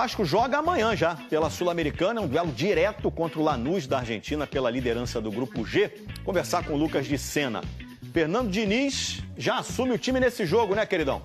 Vasco joga amanhã já pela Sul-Americana, um duelo direto contra o Lanús da Argentina pela liderança do Grupo G. Conversar com o Lucas de Sena. Fernando Diniz já assume o time nesse jogo, né, queridão?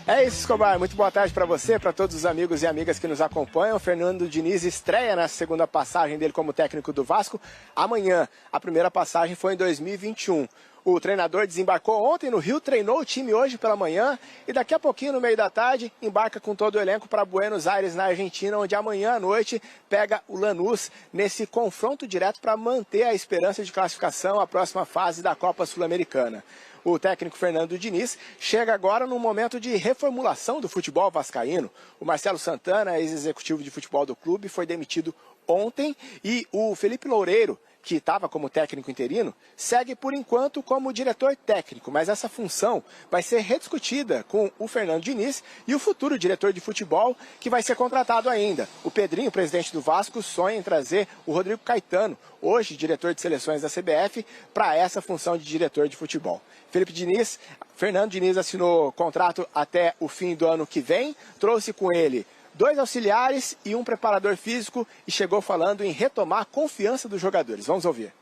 É isso, Escobar. Muito boa tarde para você, para todos os amigos e amigas que nos acompanham. Fernando Diniz estreia na segunda passagem dele como técnico do Vasco. Amanhã, a primeira passagem foi em 2021. O treinador desembarcou ontem no Rio, treinou o time hoje pela manhã e daqui a pouquinho, no meio da tarde, embarca com todo o elenco para Buenos Aires, na Argentina, onde amanhã à noite pega o Lanús nesse confronto direto para manter a esperança de classificação à próxima fase da Copa Sul-Americana. O técnico Fernando Diniz chega agora num momento de reformulação do futebol vascaíno. O Marcelo Santana, ex-executivo de futebol do clube, foi demitido ontem e o Felipe Loureiro, que estava como técnico interino, segue por enquanto como diretor técnico, mas essa função vai ser rediscutida com o Fernando Diniz e o futuro diretor de futebol que vai ser contratado ainda. O Pedrinho, presidente do Vasco, sonha em trazer o Rodrigo Caetano, hoje diretor de seleções da CBF, para essa função de diretor de futebol. Fernando Diniz assinou contrato até o fim do ano que vem, trouxe com ele 2 auxiliares e um preparador físico e chegou falando em retomar a confiança dos jogadores. Vamos ouvir.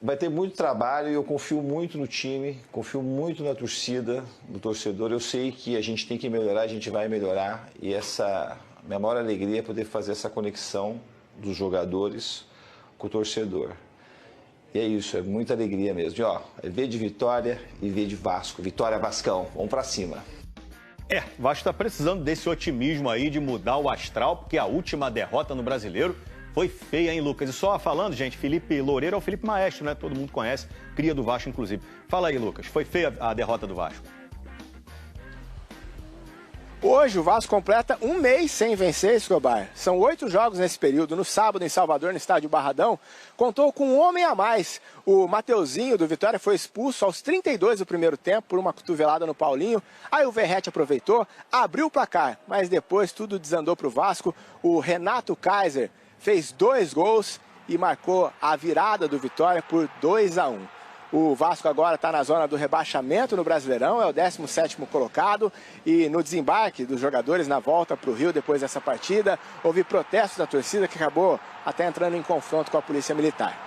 Vai ter muito trabalho e eu confio muito no time, confio muito na torcida, no torcedor. Eu sei que a gente tem que melhorar, a gente vai melhorar. E essa minha maior alegria é poder fazer essa conexão dos jogadores com o torcedor. E é isso, é muita alegria mesmo. E, é ver de Vitória e ver de Vasco. Vitória, Vascão, vamos pra cima. O Vasco está precisando desse otimismo aí de mudar o astral, porque a última derrota no Brasileiro foi feia, hein, Lucas? E só falando, gente, Felipe Loureiro é o Felipe Maestro, né? Todo mundo conhece, cria do Vasco, inclusive. Fala aí, Lucas, foi feia a derrota do Vasco? Hoje o Vasco completa um mês sem vencer, Escobar. São 8 jogos nesse período. No sábado, em Salvador, no estádio Barradão, contou com um homem a mais. O Mateuzinho, do Vitória, foi expulso aos 32 do primeiro tempo por uma cotovelada no Paulinho. Aí o Verratti aproveitou, abriu o placar, mas depois tudo desandou para o Vasco. O Renato Kaiser fez 2 gols e marcou a virada do Vitória por 2-1. O Vasco agora está na zona do rebaixamento no Brasileirão, é o 17º colocado e no desembarque dos jogadores na volta para o Rio depois dessa partida, houve protestos da torcida que acabou até entrando em confronto com a Polícia Militar.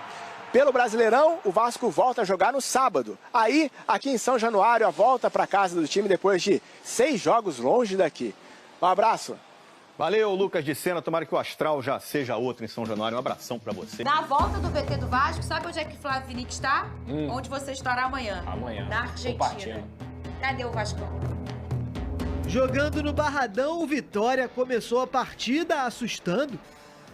Pelo Brasileirão, o Vasco volta a jogar no sábado. Aí, aqui em São Januário, a volta para casa do time depois de 6 jogos longe daqui. Um abraço. Valeu, Lucas de Sena. Tomara que o astral já seja outro em São Januário. Um abração pra você. Na volta do VT do Vasco, sabe onde é que Flávio Vinicius está? Onde você estará amanhã? Amanhã. Na Argentina. Cadê o Vascão? Jogando no Barradão, o Vitória começou a partida assustando.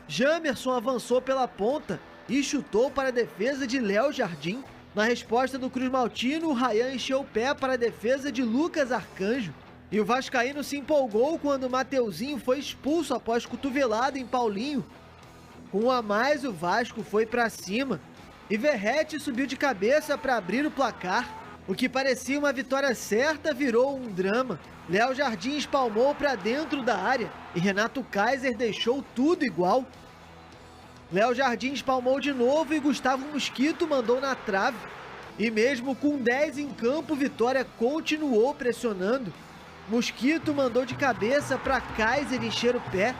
Jamerson avançou pela ponta e chutou para a defesa de Léo Jardim. Na resposta do Cruz Maltino, o Ryan encheu o pé para a defesa de Lucas Arcanjo. E o vascaíno se empolgou quando o Mateuzinho foi expulso após cotovelada em Paulinho. Com 1 a mais, o Vasco foi para cima e Verratti subiu de cabeça para abrir o placar. O que parecia uma vitória certa virou um drama. Léo Jardim espalmou para dentro da área e Renato Kaiser deixou tudo igual. Léo Jardim espalmou de novo e Gustavo Mosquito mandou na trave. E mesmo com 10 em campo, Vitória continuou pressionando. Mosquito mandou de cabeça para Kaiser encher o pé,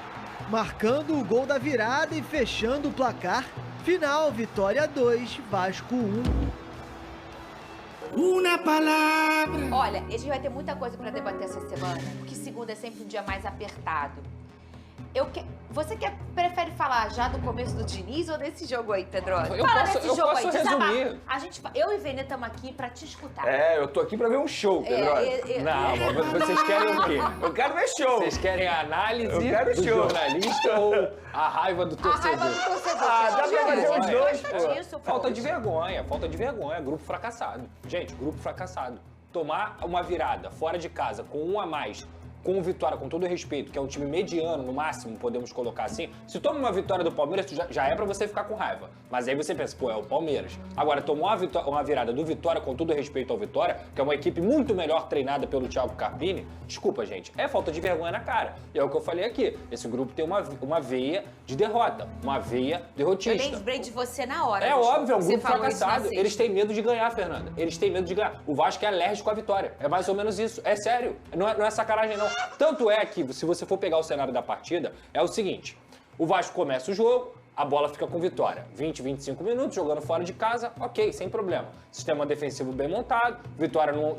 marcando o gol da virada e fechando o placar. Final, Vitória 2, Vasco 1. Uma palavra. Olha, a gente vai ter muita coisa para debater essa semana, porque segunda é sempre um dia mais apertado. Você prefere falar já do começo do Diniz ou desse jogo aí, Pedrosa? Eu posso resumir. Eu e Vene estamos aqui pra te escutar. Eu tô aqui pra ver um show, Pedrosa. Não, mas vocês querem o quê? Eu quero ver show. Vocês querem a análise do show. jornalista ou a raiva do torcedor? A raiva do torcedor. Dá pra fazer os dois, pô. Falta de vergonha, grupo fracassado. Gente, grupo fracassado. Tomar uma virada fora de casa com 1 a mais, com o Vitória, com todo o respeito, que é um time mediano, no máximo, podemos colocar assim, se toma uma vitória do Palmeiras, já é pra você ficar com raiva. Mas aí você pensa, é o Palmeiras. Agora, tomar uma virada do Vitória, com todo o respeito ao Vitória, que é uma equipe muito melhor treinada pelo Thiago Carpini, desculpa, gente, é falta de vergonha na cara. E é o que eu falei aqui, esse grupo tem uma veia de derrota, uma veia derrotista. Eu lembrei de você na hora. É óbvio, é um grupo fracassado. Assim. Eles têm medo de ganhar, Fernanda. Eles têm medo de ganhar. O Vasco é alérgico à vitória. É mais ou menos isso. É sério. Não é sacanagem, não. Tanto é que, se você for pegar o cenário da partida, é o seguinte, o Vasco começa o jogo, a bola fica com Vitória. 20, 25 minutos, jogando fora de casa, ok, sem problema. Sistema defensivo bem montado, Vitória não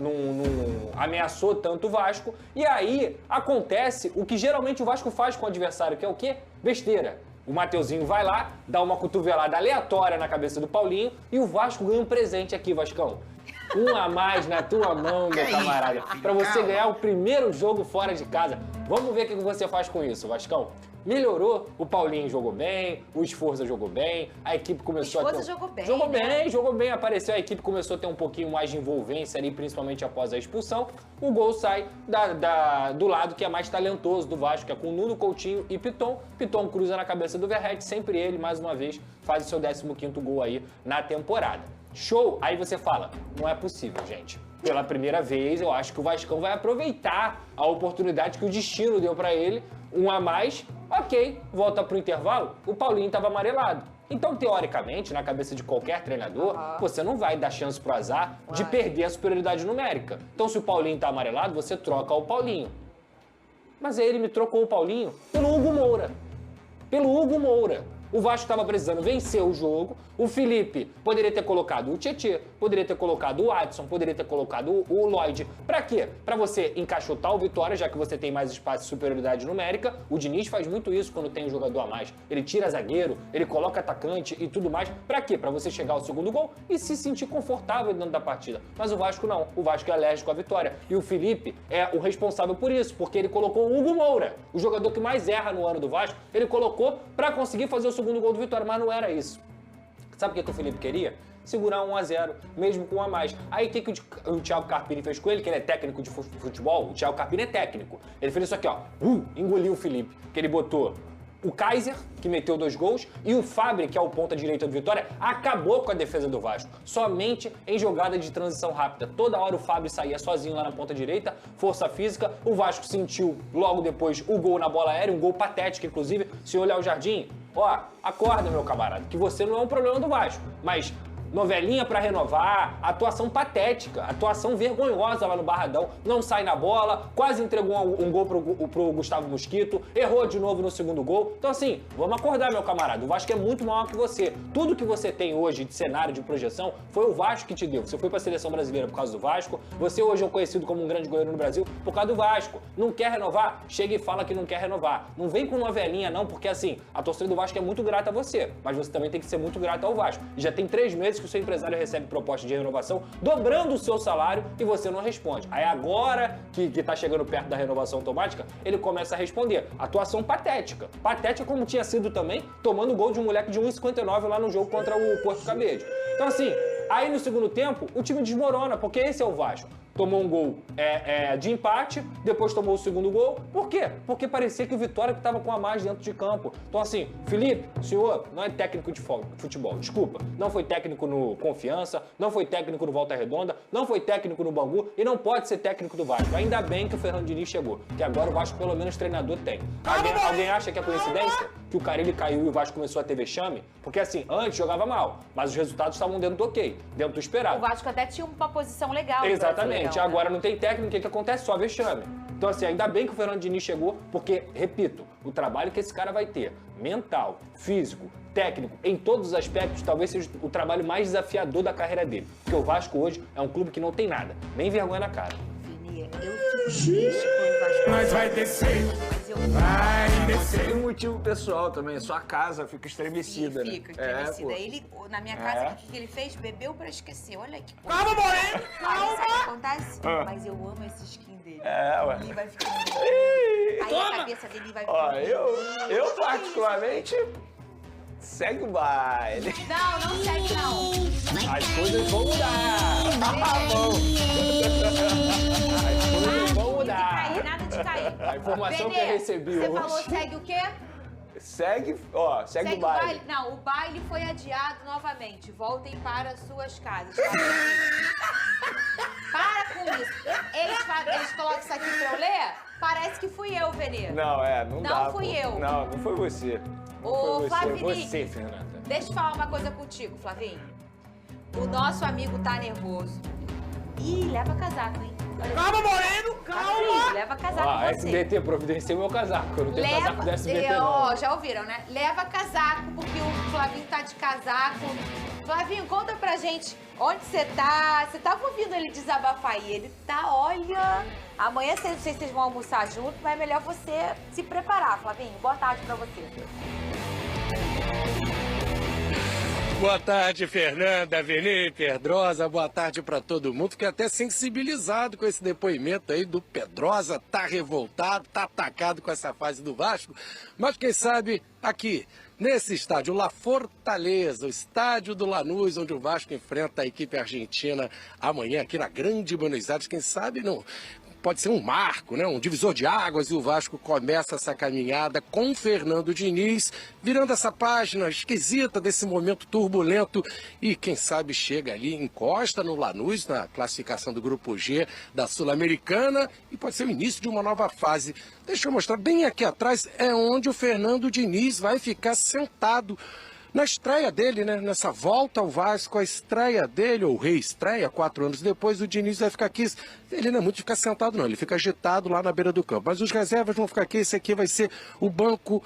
ameaçou tanto o Vasco. E aí acontece o que geralmente o Vasco faz com o adversário, que é o quê? Besteira. O Mateuzinho vai lá, dá uma cotovelada aleatória na cabeça do Paulinho e o Vasco ganha um presente aqui, Vascão. Um a mais na tua mão, meu camarada, pra você ganhar o primeiro jogo fora de casa. Vamos ver o que você faz com isso, Vascão. Melhorou, o Paulinho jogou bem, o Esforza jogou bem, a equipe começou a ter... jogou bem, Jogou bem, apareceu, a equipe começou a ter um pouquinho mais de envolvência ali, principalmente após a expulsão. O gol sai do lado que é mais talentoso do Vasco, que é com Nuno, Coutinho e Piton. Piton cruza na cabeça do Verratti, sempre ele, mais uma vez, faz o seu 15º gol aí na temporada. Show! Aí você fala, não é possível, gente. Pela primeira vez, eu acho que o Vascão vai aproveitar a oportunidade que o destino deu pra ele, um a mais, ok, volta pro intervalo, o Paulinho estava amarelado. Então, teoricamente, na cabeça de qualquer treinador, você não vai dar chance pro azar de perder a superioridade numérica. Então, se o Paulinho tá amarelado, você troca o Paulinho. Mas aí ele me trocou o Paulinho pelo Hugo Moura. O Vasco estava precisando vencer o jogo. O Felipe poderia ter colocado o Tietê, poderia ter colocado o Adson, poderia ter colocado o Lloyd. Pra quê? Pra você encaixotar o Vitória, já que você tem mais espaço de superioridade numérica. O Diniz faz muito isso quando tem um jogador a mais. Ele tira zagueiro, ele coloca atacante e tudo mais. Pra quê? Pra você chegar ao segundo gol e se sentir confortável dentro da partida. Mas o Vasco não. O Vasco é alérgico à vitória. E o Felipe é o responsável por isso, porque ele colocou o Hugo Moura, o jogador que mais erra no ano do Vasco. Ele colocou pra conseguir fazer o segundo gol do Vitória, mas não era isso. Sabe o que o Felipe queria? Segurar 1 a 0, mesmo com 1 a mais. Aí o que o Thiago Carpini fez com ele, que ele é técnico de futebol? O Thiago Carpini é técnico. Ele fez isso aqui, ó. Engoliu o Felipe, que ele botou o Kaiser, que meteu 2 gols, e o Fábio, que é o ponta direita do Vitória, acabou com a defesa do Vasco. Somente em jogada de transição rápida. Toda hora o Fábio saía sozinho lá na ponta direita, força física. O Vasco sentiu logo depois o gol na bola aérea, um gol patético, inclusive. Se olhar o Jardim, ó, acorda, meu camarada, que você não é um problema do Vasco, mas novelinha pra renovar, atuação patética, atuação vergonhosa lá no Barradão, não sai na bola, quase entregou um gol pro Gustavo Mosquito, errou de novo no segundo gol. Então assim, vamos acordar, meu camarada, o Vasco é muito maior que você. Tudo que você tem hoje de cenário, de projeção, foi o Vasco que te deu. Você foi pra seleção brasileira por causa do Vasco, você hoje é conhecido como um grande goleiro no Brasil por causa do Vasco. Não quer renovar? Chega e fala que não quer renovar. Não vem com novelinha não, porque assim, a torcida do Vasco é muito grata a você, mas você também tem que ser muito grato ao Vasco. E já tem 3 meses que o seu empresário recebe proposta de renovação, dobrando o seu salário e você não responde. Aí agora que tá chegando perto da renovação automática, ele começa a responder. Atuação patética. Patética como tinha sido também, tomando gol de um moleque de 1,59 lá no jogo contra o Porto Cabede. Então assim, aí no segundo tempo, o time desmorona, porque esse é o Vasco. Tomou um gol de empate, depois tomou o segundo gol. Por quê? Porque parecia que o Vitória estava com a mais dentro de campo. Então assim, Felipe, o senhor não é técnico de futebol, desculpa. Não foi técnico no Confiança, não foi técnico no Volta Redonda, não foi técnico no Bangu e não pode ser técnico do Vasco. Ainda bem que o Fernando Diniz chegou, que agora o Vasco pelo menos treinador tem. Alguém acha que é coincidência? Que o Carille caiu e o Vasco começou a ter vexame? Porque assim, antes jogava mal, mas os resultados estavam dentro do ok, dentro do esperado. O Vasco até tinha uma posição legal. Exatamente. Agora não tem técnico, o que acontece? Só vexame. Então assim, ainda bem que o Fernando Diniz chegou, porque, repito, o trabalho que esse cara vai ter, mental, físico, técnico, em todos os aspectos, talvez seja o trabalho mais desafiador da carreira dele. Porque o Vasco hoje é um clube que não tem nada, nem vergonha na cara. Vini, eu fico triste quando o Vasco... Mas vai descer, vai descer. Tem um motivo pessoal também, sua casa fica estremecida, Sim, fica estremecida. Ele, na minha casa, o que ele fez? Bebeu pra esquecer. Olha que coisa. Calma, Moreno! Aí, sabe o que acontece? Mas eu amo esse skin dele. Ué. Ele vai ficando... Aí a cabeça dele vai ficando... Ó, eu particularmente, segue o baile. Não segue não. As coisas vão mudar. As coisas vão mudar. Nada de cair. A informação que eu recebi você hoje... falou segue o quê? Segue o baile. Não, o baile foi adiado novamente. Voltem para suas casas. Para com isso. Eles colocam isso aqui pra eu ler? Parece que fui eu, Venê. Não dá. Não fui eu. Não foi você. Ô, Foi Flavinho. você, Fernanda. Deixa eu falar uma coisa contigo, Flavinho. O nosso amigo tá nervoso. Ih, leva casaco, hein? Calma, Moreno, calma! Leva casaco Ó, com você. SBT, providenciei meu casaco. Eu não tenho casaco da SBT, não. Ó, já ouviram, né? Leva casaco, porque o Flavinho tá de casaco. Flavinho, conta pra gente onde você tá. Você tava ouvindo ele desabafar aí. Ele tá, olha... Amanhã, não sei se vocês vão almoçar junto, mas é melhor você se preparar, Flavinho. Boa tarde pra você. Boa tarde, Fernanda, Vini, Pedrosa, boa tarde para todo mundo. Fiquei até sensibilizado com esse depoimento aí do Pedrosa, tá revoltado, tá atacado com essa fase do Vasco. Mas quem sabe aqui, nesse estádio, La Fortaleza, o estádio do Lanús, onde o Vasco enfrenta a equipe argentina amanhã aqui na Grande Buenos Aires, quem sabe não... Pode ser um marco, né? Um divisor de águas, e o Vasco começa essa caminhada com Fernando Diniz, virando essa página esquisita desse momento turbulento e, quem sabe, chega ali, encosta no Lanús, na classificação do Grupo G da Sul-Americana, e pode ser o início de uma nova fase. Deixa eu mostrar, bem aqui atrás é onde o Fernando Diniz vai ficar sentado. Na estreia dele, né, nessa volta ao Vasco, a estreia dele, ou reestreia, 4 anos depois, o Diniz vai ficar aqui. Ele não é muito de ficar sentado, não, ele fica agitado lá na beira do campo. Mas os reservas vão ficar aqui, esse aqui vai ser o banco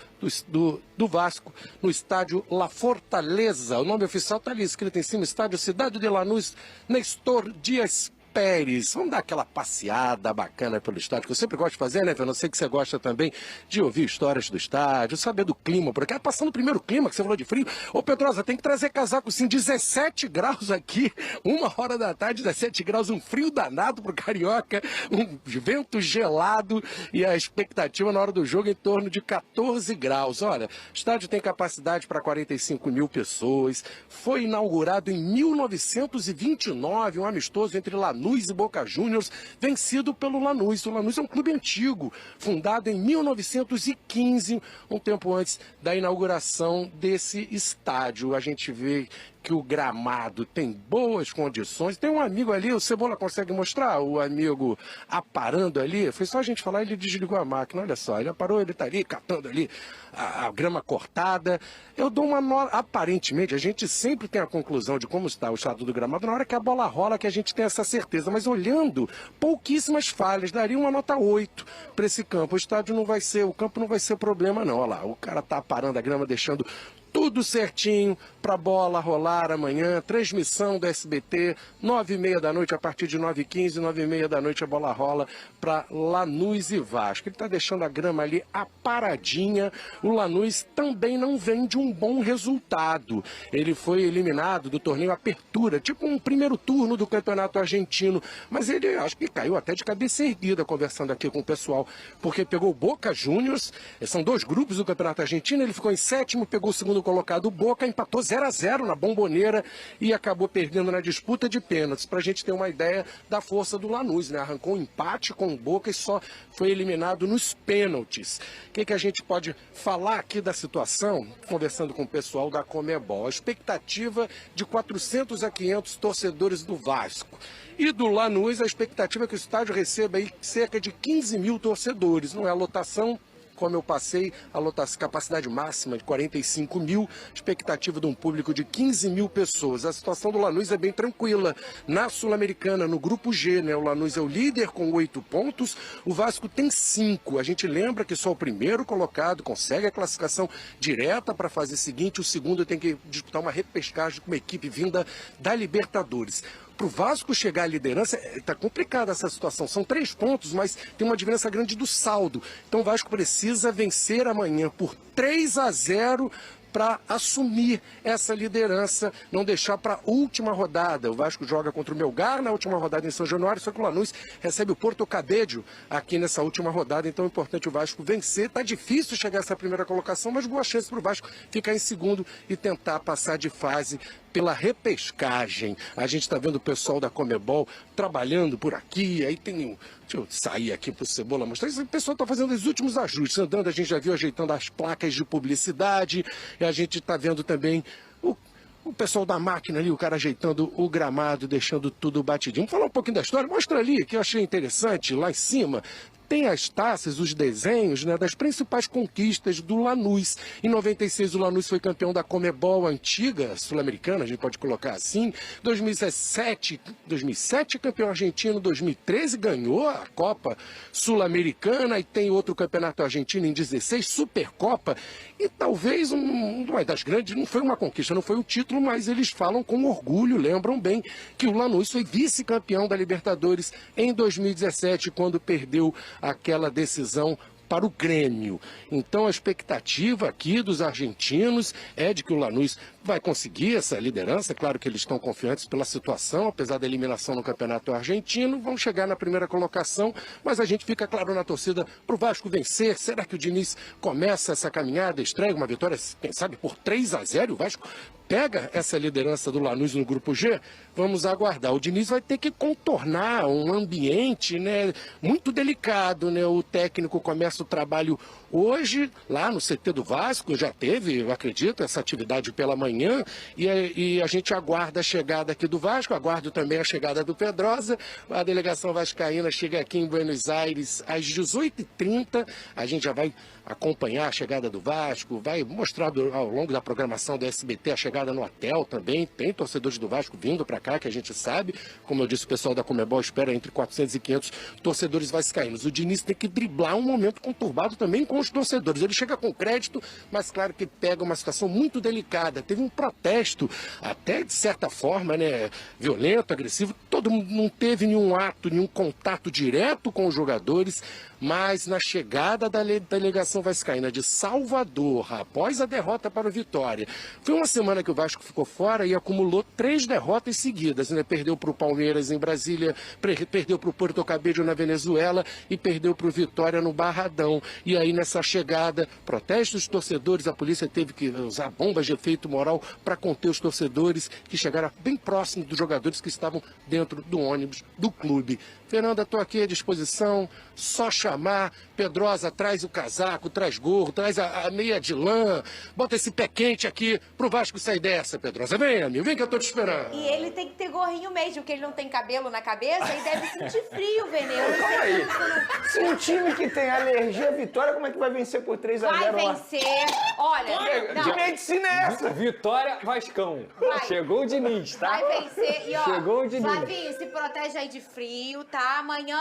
do Vasco, no estádio La Fortaleza. O nome oficial está ali escrito em cima, estádio Cidade de Lanús, Nestor Dias Pérez. Vamos dar aquela passeada bacana pelo estádio, que eu sempre gosto de fazer, né, Fernando? Eu sei que você gosta também de ouvir histórias do estádio, saber do clima, porque passando o primeiro clima, que você falou de frio. Ô, Pedrosa, tem que trazer casaco, sim, 17 graus aqui, 1h da tarde, 17 graus, um frio danado pro Carioca, um vento gelado e a expectativa na hora do jogo em torno de 14 graus. Olha, o estádio tem capacidade para 45 mil pessoas, foi inaugurado em 1929, um amistoso entre Lanús e Boca Juniors, vencido pelo Lanús. O Lanús é um clube antigo, fundado em 1915, um tempo antes da inauguração desse estádio. A gente vê que o gramado tem boas condições. Tem um amigo ali, o Cebola consegue mostrar? O amigo aparando ali, foi só a gente falar, ele desligou a máquina, olha só, ele aparou, ele tá ali, catando ali a grama cortada. Eu dou uma nota, aparentemente, a gente sempre tem a conclusão de como está o estado do gramado na hora que a bola rola, que a gente tem essa certeza, mas olhando, pouquíssimas falhas, daria uma nota 8 para esse campo. O estádio não vai ser, o campo não vai ser problema não, olha lá, o cara tá aparando a grama, deixando tudo certinho para a bola rolar amanhã. Transmissão do SBT, 9h30 da noite, a partir de 9h15, 9h30 da noite a bola rola para Lanús e Vasco. Ele está deixando a grama ali aparadinha. O Lanús também não vem de um bom resultado. Ele foi eliminado do torneio Apertura, tipo um primeiro turno do Campeonato Argentino. Mas ele, acho que caiu até de cabeça erguida conversando aqui com o pessoal, porque pegou o Boca Juniors, são 2 grupos do Campeonato Argentino, ele ficou em 7º, pegou o segundo colocado, o Boca, empatou 0-0 na Bomboneira e acabou perdendo na disputa de pênaltis, para a gente ter uma ideia da força do Lanús, né? Arrancou um empate com o Boca e só foi eliminado nos pênaltis. O que a gente pode falar aqui da situação? Conversando com o pessoal da Comebol, a expectativa de 400 a 500 torcedores do Vasco. E do Lanús, a expectativa é que o estádio receba aí cerca de 15 mil torcedores, não é a lotação, como eu passei, a lotação, capacidade máxima de 45 mil, expectativa de um público de 15 mil pessoas. A situação do Lanús é bem tranquila. Na Sul-Americana, no Grupo G, né, o Lanús é o líder com 8 pontos, o Vasco tem 5. A gente lembra que só o primeiro colocado consegue a classificação direta para a fase seguinte, o segundo tem que disputar uma repescagem com uma equipe vinda da Libertadores. Para o Vasco chegar à liderança, está complicada essa situação. São 3 pontos, mas tem uma diferença grande do saldo. Então o Vasco precisa vencer amanhã por 3-0 para assumir essa liderança, não deixar para a última rodada. O Vasco joga contra o Melgar na última rodada em São Januário, só que o Lanús recebe o Porto Cabédio aqui nessa última rodada, então é importante o Vasco vencer. Tá difícil chegar a essa primeira colocação, mas boa chance para o Vasco ficar em segundo e tentar passar de fase pela repescagem. A gente está vendo o pessoal da Comebol trabalhando por aqui, aí tem um... Deixa eu sair aqui pro Cebola mostrar. O pessoal está fazendo os últimos ajustes, andando, a gente já viu ajeitando as placas de publicidade, e a gente está vendo também o pessoal da máquina ali, o cara ajeitando o gramado, deixando tudo batidinho. Vamos falar um pouquinho da história, mostra ali, que eu achei interessante, lá em cima. tem as taças, os desenhos, né, das principais conquistas do Lanús. Em 96 o Lanús foi campeão da Comebol antiga, sul-americana, a gente pode colocar assim. 2007 campeão argentino, 2013 ganhou a Copa Sul-Americana e tem outro campeonato argentino em 16, Supercopa. E talvez uma das grandes, não foi uma conquista, não foi um título, mas eles falam com orgulho, lembram bem que o Lanús foi vice-campeão da Libertadores em 2017, quando perdeu aquela decisão para o Grêmio. Então a expectativa aqui dos argentinos é de que o Lanús vai conseguir essa liderança. Claro que eles estão confiantes pela situação, apesar da eliminação no campeonato argentino, vão chegar na primeira colocação, mas a gente fica, claro, na torcida para o Vasco vencer. Será que o Diniz começa essa caminhada, estreia uma vitória, quem sabe, por 3-0, o Vasco pega essa liderança do Lanús no Grupo G? Vamos aguardar. O Diniz vai ter que contornar um ambiente, né, muito delicado, né? O técnico começa o trabalho hoje, lá no CT do Vasco, já teve, eu acredito, essa atividade pela manhã, e a gente aguarda a chegada aqui do Vasco, aguardo também a chegada do Pedrosa. A delegação vascaína chega aqui em Buenos Aires às 18h30, a gente já vai acompanhar a chegada do Vasco, vai mostrar ao longo da programação do SBT a chegada no hotel também. Tem torcedores do Vasco vindo para cá, que a gente sabe. Como eu disse, o pessoal da Comebol espera entre 400 e 500 torcedores vascaínos. O Diniz tem que driblar um momento conturbado também com os torcedores. Ele chega com crédito, mas claro que pega uma situação muito delicada. Teve um protesto, até de certa forma, né, violento, agressivo. Todo mundo não teve nenhum ato, nenhum contato direto com os jogadores, mas na chegada da delegação vascaína de Salvador, após a derrota para o Vitória, foi uma semana que o Vasco ficou fora e acumulou 3 derrotas seguidas, né? Perdeu para o Palmeiras em Brasília, perdeu para o Porto Cabello na Venezuela e perdeu para o Vitória no Barradão. E aí nessa chegada, protestos dos torcedores, a polícia teve que usar bombas de efeito moral para conter os torcedores que chegaram bem próximo dos jogadores que estavam dentro do ônibus do clube. Fernanda, estou aqui à disposição, só chamar. Pedrosa, traz o casaco, traz gorro, traz a meia de lã, bota esse pé quente aqui pro Vasco sair dessa, Pedrosa. Vem, amigo, vem que eu tô te esperando. E ele tem que ter gorrinho mesmo, porque ele não tem cabelo na cabeça e deve sentir frio, Veneno. Calma aí. Se um time que tem alergia à vitória, como é que vai vencer por 3-0 Vai lá? vencer. Olha, Que medicina é essa? Vitória Vascão. Chegou o Diniz, tá? vai vencer. E ó, Chegou o Diniz. Flavinho, se protege aí de frio, tá? Amanhã,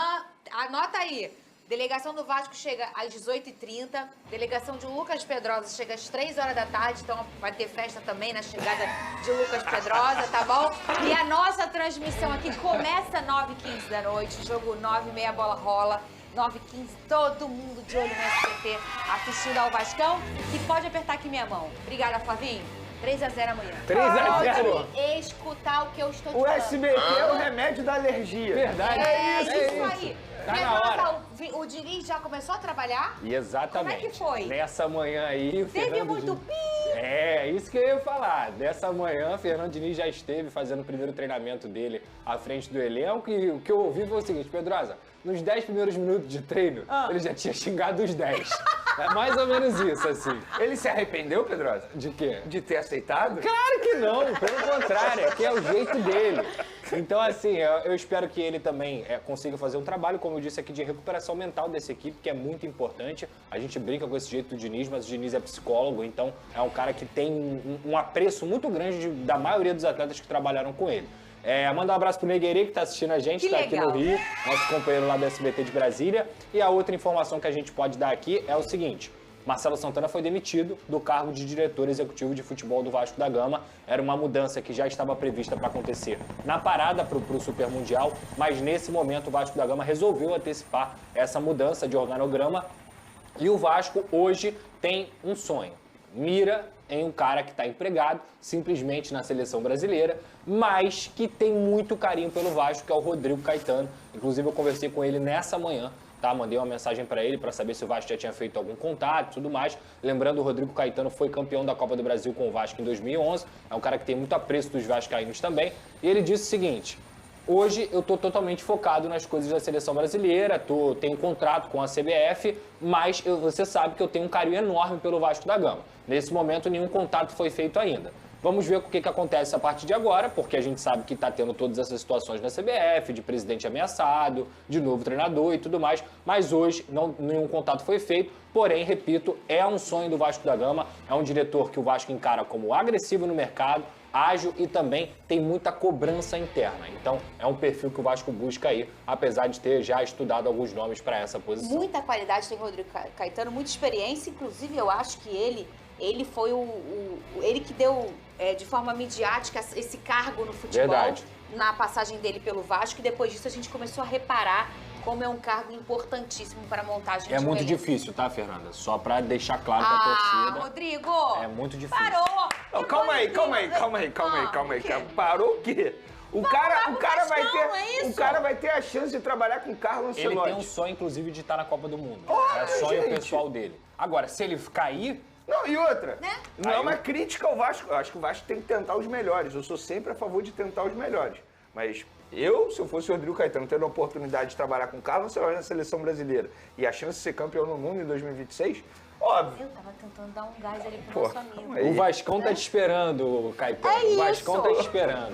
anota aí. Delegação do Vasco chega às 18h30. Delegação de Lucas Pedrosa chega às 3 horas da tarde. Então vai ter festa também na chegada de Lucas Pedrosa, tá bom? E a nossa transmissão aqui começa às 9h15 da noite. Jogo 9h30, bola rola. 9h15, todo mundo de olho no SBT assistindo ao Vascão. E pode apertar aqui minha mão. Obrigada, Flavinho. 3-0 amanhã. 3-0. Pode escutar o que eu estou te O falando. SBT é o remédio da alergia. Verdade. É isso aí. Tá na Pedrosa, hora. o Diniz já começou a trabalhar? E exatamente. Como é que foi? Nessa manhã aí, o Teve Fernando muito Diniz... pi! É, isso que eu ia falar. Dessa manhã, Fernando Diniz já esteve fazendo o primeiro treinamento dele à frente do elenco. E o que eu ouvi foi o seguinte, Pedrosa, nos 10 primeiros minutos de treino, ele já tinha xingado os 10. É mais ou menos isso, assim. Ele se arrependeu, Pedrosa? De quê? De ter aceitado? Claro que não, pelo contrário, aqui é o jeito dele. Então, assim, eu espero que ele também consiga fazer um trabalho, como eu disse aqui, de recuperação mental dessa equipe, que é muito importante. A gente brinca com esse jeito do Diniz, mas o Diniz é psicólogo, então é um cara que tem um apreço muito grande da maioria dos atletas que trabalharam com ele. Manda um abraço pro Neguerê, que está assistindo a gente, está aqui no Rio, nosso companheiro lá do SBT de Brasília. E a outra informação que a gente pode dar aqui é o seguinte: Marcelo Santana foi demitido do cargo de diretor executivo de futebol do Vasco da Gama. Era uma mudança que já estava prevista para acontecer na parada para o Super Mundial, mas nesse momento o Vasco da Gama resolveu antecipar essa mudança de organograma. E o Vasco hoje tem um sonho, mira em um cara que está empregado simplesmente na seleção brasileira, mas que tem muito carinho pelo Vasco, que é o Rodrigo Caetano. Inclusive eu conversei com ele nessa manhã, tá? Mandei uma mensagem para ele para saber se o Vasco já tinha feito algum contato e tudo mais. Lembrando, o Rodrigo Caetano foi campeão da Copa do Brasil com o Vasco em 2011, é um cara que tem muito apreço dos vascaínos também, e ele disse o seguinte: hoje eu estou totalmente focado nas coisas da seleção brasileira, tenho um contrato com a CBF, mas você sabe que eu tenho um carinho enorme pelo Vasco da Gama. Nesse momento, nenhum contato foi feito ainda. Vamos ver o que acontece a partir de agora, porque a gente sabe que está tendo todas essas situações na CBF, de presidente ameaçado, de novo treinador e tudo mais, mas hoje nenhum contato foi feito, porém, repito, é um sonho do Vasco da Gama, é um diretor que o Vasco encara como agressivo no mercado, ágil e também tem muita cobrança interna. Então, é um perfil que o Vasco busca aí, apesar de ter já estudado alguns nomes para essa posição. Muita qualidade tem o Rodrigo Caetano, muita experiência, inclusive eu acho que ele foi ele que deu de forma midiática esse cargo no futebol. Verdade. Na passagem dele pelo Vasco, e depois disso a gente começou a reparar como é um cargo importantíssimo para a montagem de um muito elenco. difícil, tá, Fernanda? Só para deixar claro pra torcida. Rodrigo! É muito difícil. Parou! Não, calma aí. Parou o quê? O cara vai ter a chance de trabalhar com o Carlos Ele Ancelotti. tem um sonho, inclusive, de estar na Copa do Mundo. Olha, É sonho gente. pessoal dele. Agora, se ele cair, Não, e outra, Né? não é uma crítica ao Vasco. Eu acho que o Vasco tem que tentar os melhores. Eu sou sempre a favor de tentar os melhores. Mas se eu fosse o Rodrigo Caetano, tendo a oportunidade de trabalhar com o Carlos Ancelotti na seleção brasileira e a chance de ser campeão no mundo em 2026, óbvio. Eu tava tentando dar um gás ali pro nosso amigo. o Vascão tá te esperando, Caetano. É O Vascão isso. tá te esperando.